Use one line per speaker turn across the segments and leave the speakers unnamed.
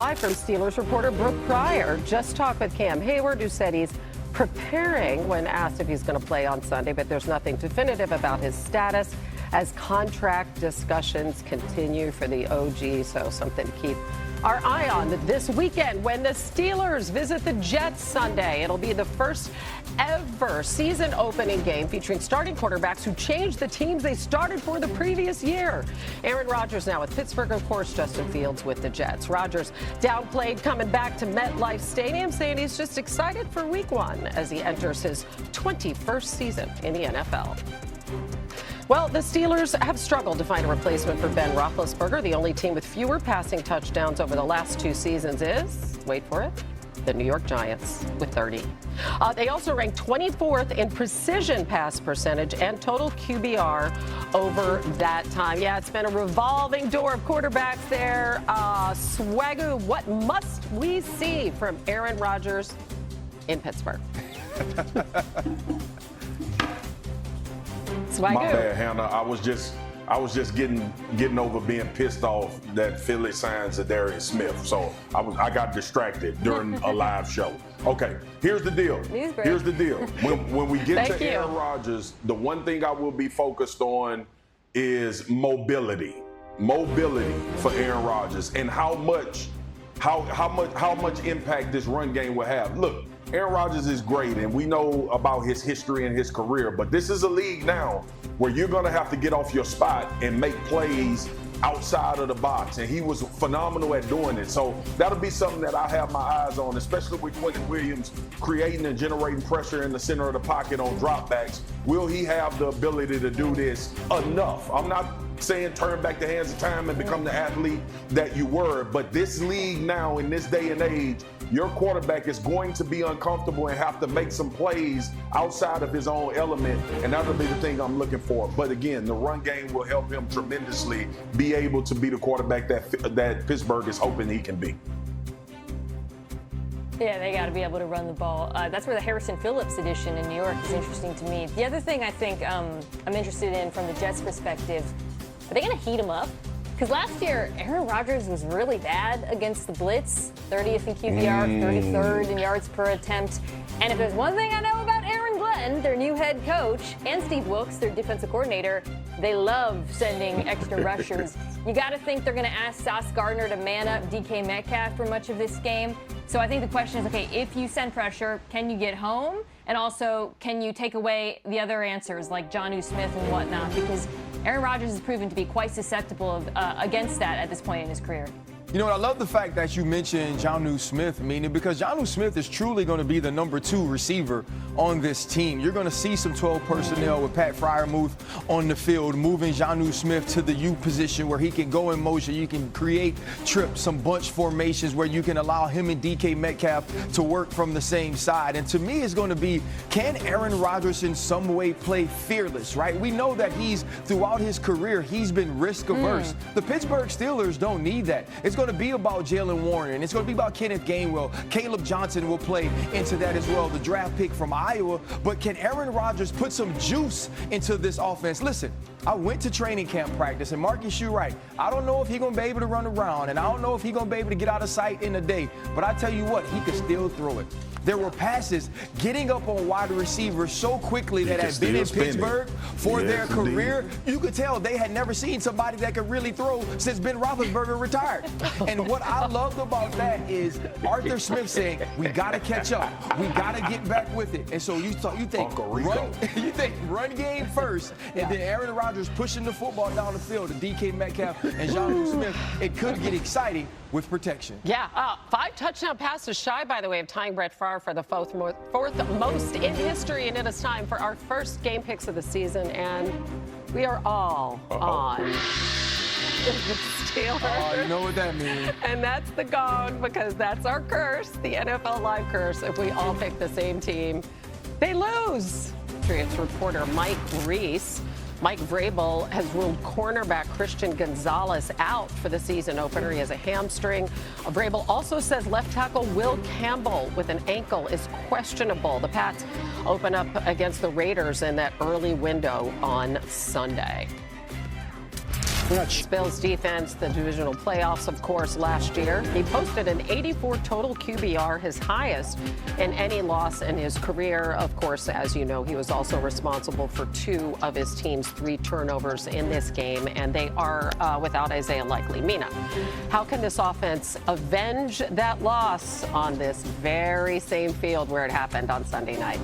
Live from Steelers reporter Brooke Pryor. Just talked with Cam Heyward, who said he's preparing when asked if he's going to play on Sunday, but there's nothing definitive about his status as contract discussions continue for the OG. So something to keep our eye on this weekend when the Steelers visit the Jets Sunday. It'll be the first ever season opening game featuring starting quarterbacks who changed the teams they started for the previous year. Aaron Rodgers now with Pittsburgh, of course, Justin Fields with the Jets. Rodgers downplayed coming back to MetLife Stadium, saying he's just excited for week one as he enters his 21st season in the NFL. Well, the Steelers have struggled to find a replacement for Ben Roethlisberger. The only team with fewer passing touchdowns over the last two seasons is, wait for it, the New York Giants with 30. They also ranked 24th in precision pass percentage and total QBR over that time. Yeah, it's been a revolving door of quarterbacks there. Swagoo, what must we see from Aaron Rodgers in Pittsburgh? Swagoo.
My bad, Hannah. I was just getting over being pissed off that Philly signs Darius Smith. So I got distracted during a live show. Okay, here's the deal. Here's the deal. When we get to Aaron Rodgers, the one thing I will be focused on is mobility. Mobility for Aaron Rodgers and how much impact this run game will have. Look, Aaron Rodgers is great, and we know about his history and his career, but this is a league now where you're going to have to get off your spot and make plays outside of the box, and he was phenomenal at doing it. So that'll be something that I have my eyes on, especially with Quentin Williams creating and generating pressure in the center of the pocket on dropbacks. Will he have the ability to do this enough? I'm not saying turn back the hands of time and become the athlete that you were, but this league now, in this day and age, your quarterback is going to be uncomfortable and have to make some plays outside of his own element, and that'll be the thing I'm looking for. But again, the run game will help him tremendously be able to be the quarterback that Pittsburgh is hoping he can be.
Yeah, they got to be able to run the ball. That's where the Harrison Phillips edition in New York is interesting to me. The other thing I think I'm interested in from the Jets' perspective, are they going to heat him up? Because last year, Aaron Rodgers was really bad against the blitz, 30th in QBR, 33rd in yards per attempt. And if there's one thing I know about Aaron Glenn, their new head coach, and Steve Wilks, their defensive coordinator, they love sending extra rushers. You got to think they're going to ask Sauce Gardner to man up DK Metcalf for much of this game. So I think the question is, okay, if you send pressure, can you get home? And also, can you take away the other answers like Jonnu Smith and whatnot? Because Aaron Rodgers has proven to be quite susceptible against that at this point in his career.
You know what, I love the fact that you mentioned Jonnu Smith, meaning because Jonnu Smith is truly going to be the number 2 receiver on this team. You're going to see some 12 personnel with Pat Freiermuth on the field, moving Jonnu Smith to the U position where he can go in motion. You can create trips, some bunch formations where you can allow him and DK Metcalf to work from the same side. And to me, it's going to be, can Aaron Rodgers in some way play fearless, right? We know that throughout his career, he's been risk averse. The Pittsburgh Steelers don't need that. It's going to be about Jalen Warren, and it's going to be about Kenneth Gainwell. Caleb Johnson will play into that as well, the draft pick from Iowa. But can Aaron Rodgers put some juice into this offense? Listen, I went to training camp practice, and Marcus, you're right. I don't know if he's going to be able to run around, and I don't know if he's going to be able to get out of sight in a day. But I tell you what, he could still throw it. There were passes getting up on wide receivers so quickly that had been in Pittsburgh for their career. You could tell they had never seen somebody that could really throw since Ben Roethlisberger retired. And what I loved about that is Arthur Smith saying, we got to catch up. We got to get back with it. And so you think run game first, and then Aaron Rodgers pushing the football down the field to DK Metcalf and Jonnu Smith. It could get exciting with protection.
Yeah, 5 touchdown passes shy, by the way, of tying Brett Favre for the fourth most in history. And it is time for our first game picks of the season, and we are all on the Steelers.
Oh, you know what that means.
And that's the gong, because that's our curse, the NFL Live curse. If we all pick the same team, they lose. Patriots reporter Mike Reese. Mike Vrabel has ruled cornerback Christian Gonzalez out for the season opener. He has a hamstring. Vrabel also says left tackle Will Campbell with an ankle is questionable. The Pats open up against the Raiders in that early window on Sunday. Bills defense, the divisional playoffs, of course, last year. He posted an 84 total QBR, his highest in any loss in his career. Of course, as you know, he was also responsible for 2 of his team's 3 turnovers in this game, and they are without Isaiah Likely. Mina, how can this offense avenge that loss on this very same field where it happened on Sunday night?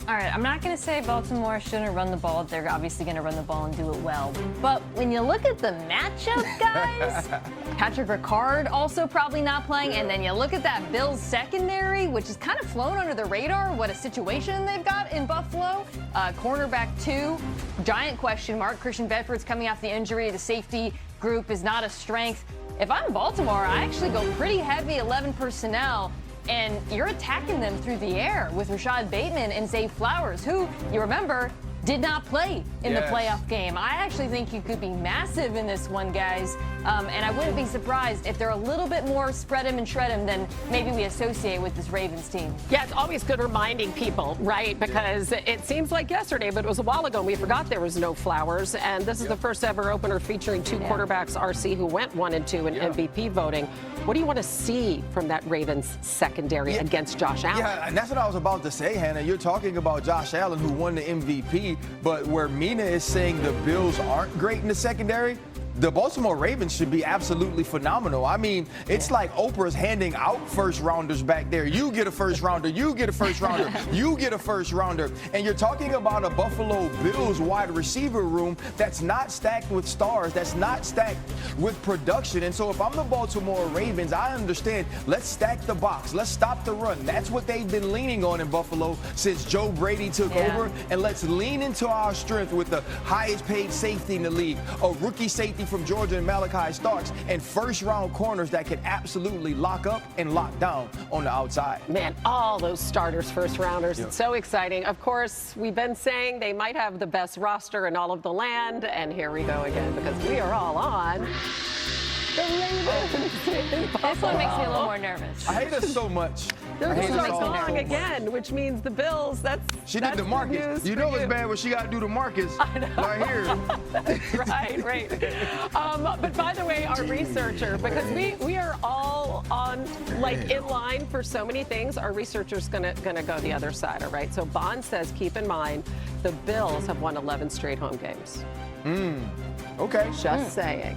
All right, I'm not going to say Baltimore shouldn't run the ball. They're obviously going to run the ball and do it well. But when you look at the matchup, guys, Patrick Ricard also probably not playing. And then you look at that Bills secondary, which is kind of flown under the radar. What a situation they've got in Buffalo. Cornerback 2, giant question mark. Christian Bedford's coming off the injury. The safety group is not a strength. If I'm Baltimore, I actually go pretty heavy 11 personnel. And you're attacking them through the air with Rashad Bateman and Zay Flowers, who, you remember, did not play in the playoff game. I actually think you could be massive in this one, guys. And I wouldn't be surprised if they're a little bit more spread him and shred him than maybe we associate with this Ravens team.
Yeah, it's always good reminding people, right? Because it seems like yesterday, but it was a while ago, and we forgot there was no Flowers. And this is the first ever opener featuring 2 quarterbacks, RC, who went 1 and 2 in MVP voting. What do you want to see from that Ravens secondary against Josh Allen?
Yeah, and that's what I was about to say, Hannah. You're talking about Josh Allen, who won the MVP, but where Mina is saying the Bills aren't great in the secondary, the Baltimore Ravens should be absolutely phenomenal. I mean, it's like Oprah's handing out first rounders back there. You get a first rounder, you get a first rounder, you get a first rounder. And you're talking about a Buffalo Bills wide receiver room that's not stacked with stars, that's not stacked with production. And so if I'm the Baltimore Ravens, I understand, let's stack the box, let's stop the run. That's what they've been leaning on in Buffalo since Joe Brady took over. And let's lean into our strength with the highest paid safety in the league, a rookie safety from Georgia and Malachi Starks, and first-round corners that can absolutely lock up and lock down on the outside.
Man, all those starters, first-rounders, it's so exciting. Of course, we've been saying they might have the best roster in all of the land, and here we go again, because we are all on the Ravens.
This one makes me a little more nervous.
I hate us so much.
There's a song again, which means the Bills.
She did the Marcus. You know it's bad when she got to do the Marcus right here.
right. But by the way, our researcher, because we are all on in line for so many things, our researcher's gonna go the other side. All right. So Bond says, keep in mind, the Bills have won 11 straight home games.
Okay.
Just saying.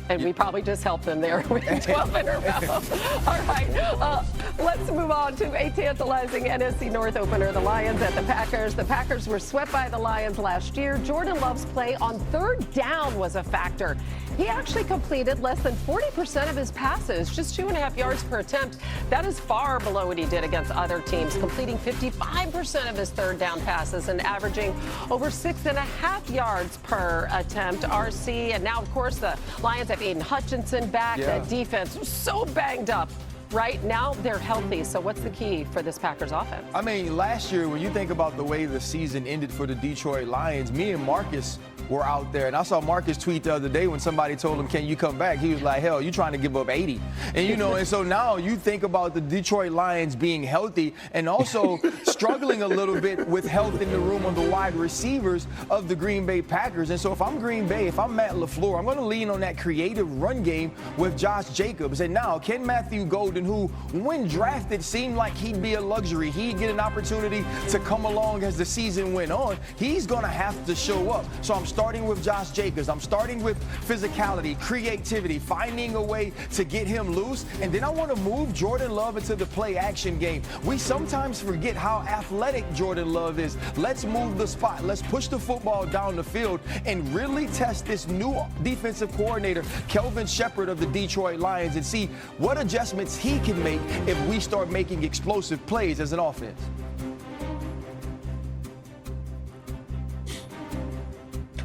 And we probably just helped them there with 12 in a row. All right, let's move on to a tantalizing NFC North opener. The Lions at the Packers. The Packers were swept by the Lions last year. Jordan Love's play on 3rd down was a factor. He actually completed less than 40% of his passes, just 2.5 yards per attempt. That is far below what he did against other teams, completing 55% of his 3rd down passes and averaging over 6.5 yards per attempt. RC, and now, of course, the Lions have Aiden Hutchinson back. The defense was so banged up. Right now, they're healthy. So what's the key for this Packers offense?
I mean, last year, when you think about the way the season ended for the Detroit Lions, me and Marcus were out there. And I saw Marcus tweet the other day when somebody told him, can you come back? He was like, hell, you trying to give up 80. And, and so now you think about the Detroit Lions being healthy and also struggling a little bit with health in the room on the wide receivers of the Green Bay Packers. And so if I'm Green Bay, if I'm Matt LaFleur, I'm going to lean on that creative run game with Josh Jacobs. And now, Ken Matthew Golden, who, when drafted, seemed like he'd be a luxury. He'd get an opportunity to come along as the season went on. He's going to have to show up. So I'm starting with Josh Jacobs. I'm starting with physicality, creativity, finding a way to get him loose. And then I want to move Jordan Love into the play-action game. We sometimes forget how athletic Jordan Love is. Let's move the spot. Let's push the football down the field and really test this new defensive coordinator, Kelvin Shepard of the Detroit Lions, and see what adjustments he can make if we start making explosive plays as an offense.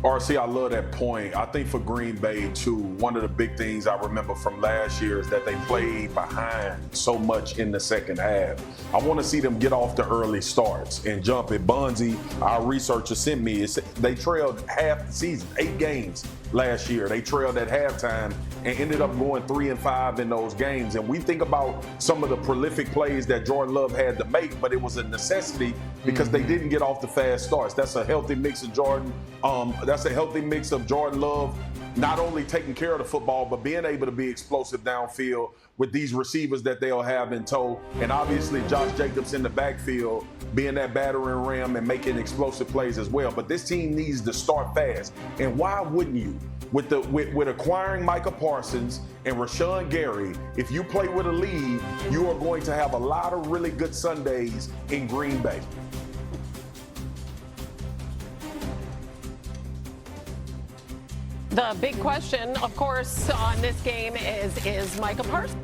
RC, I love that point. I think for Green Bay, too, one of the big things I remember from last year is that they played behind so much in the second half. I want to see them get off the early starts and jump it. Bunzy, our researcher, sent me, they trailed half the season, 8 games, last year. They trailed at halftime and ended up going 3-5 in those games. And we think about some of the prolific plays that Jordan Love had to make, but it was a necessity because they didn't get off the fast starts. That's a healthy mix of Jordan. That's a healthy mix of Jordan Love not only taking care of the football, but being able to be explosive downfield with these receivers that they'll have in tow. And obviously Josh Jacobs in the backfield being that battering ram and making explosive plays as well. But this team needs to start fast. And why wouldn't you? With acquiring Micah Parsons and Rashawn Gary, if you play with a lead, you are going to have a lot of really good Sundays in Green Bay.
The big question, of course, on this game is Micah Parsons